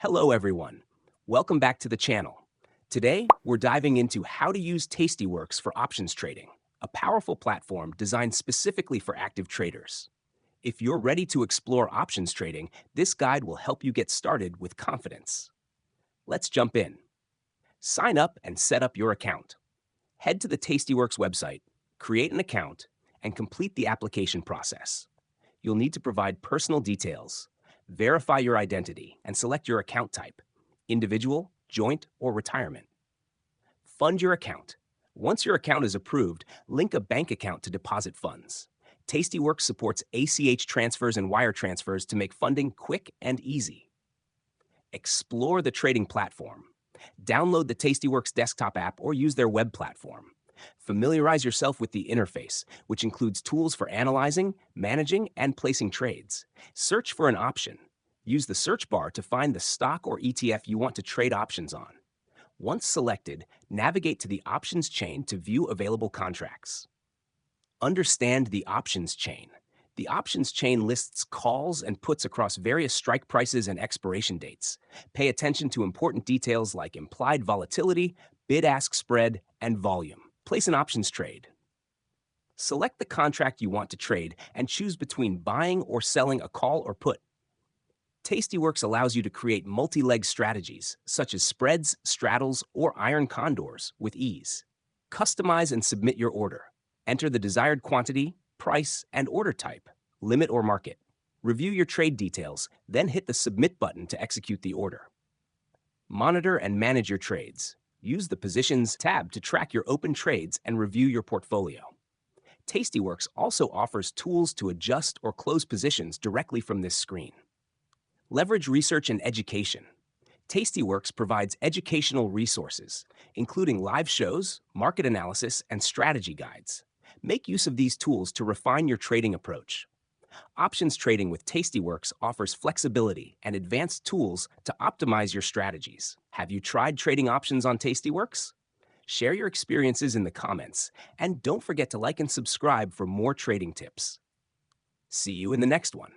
Hello everyone. Welcome back to the channel. Today, we're diving into how to use Tastyworks for options trading, a powerful platform designed specifically for active traders. If you're ready to explore options trading, this guide will help you get started with confidence. Let's jump in. Sign up and set up your account. Head to the Tastyworks website, create an account, and complete the application process. You'll need to provide personal details, verify your identity, and select your account type: individual, joint, or retirement. Fund your account. Once your account is approved, link a bank account to deposit funds. Tastyworks supports ACH transfers and wire transfers to make funding quick and easy. Explore the trading platform. Download the Tastyworks desktop app or use their web platform. Familiarize yourself with the interface, which includes tools for analyzing, managing, and placing trades. Search for an option. Use the search bar to find the stock or ETF you want to trade options on. Once selected, navigate to the options chain to view available contracts. Understand the options chain. The options chain lists calls and puts across various strike prices and expiration dates. Pay attention to important details like implied volatility, bid-ask spread, and volume. Place an options trade. Select the contract you want to trade and choose between buying or selling a call or put. Tastyworks allows you to create multi-leg strategies, such as spreads, straddles, or iron condors, with ease. Customize and submit your order. Enter the desired quantity, price, and order type, limit or market. Review your trade details, then hit the Submit button to execute the order. Monitor and manage your trades. Use the Positions tab to track your open trades and review your portfolio. Tastyworks also offers tools to adjust or close positions directly from this screen. Leverage research and education. Tastyworks provides educational resources, including live shows, market analysis, and strategy guides. Make use of these tools to refine your trading approach. Options trading with Tastyworks offers flexibility and advanced tools to optimize your strategies. Have you tried trading options on Tastyworks? Share your experiences in the comments, and don't forget to like and subscribe for more trading tips. See you in the next one.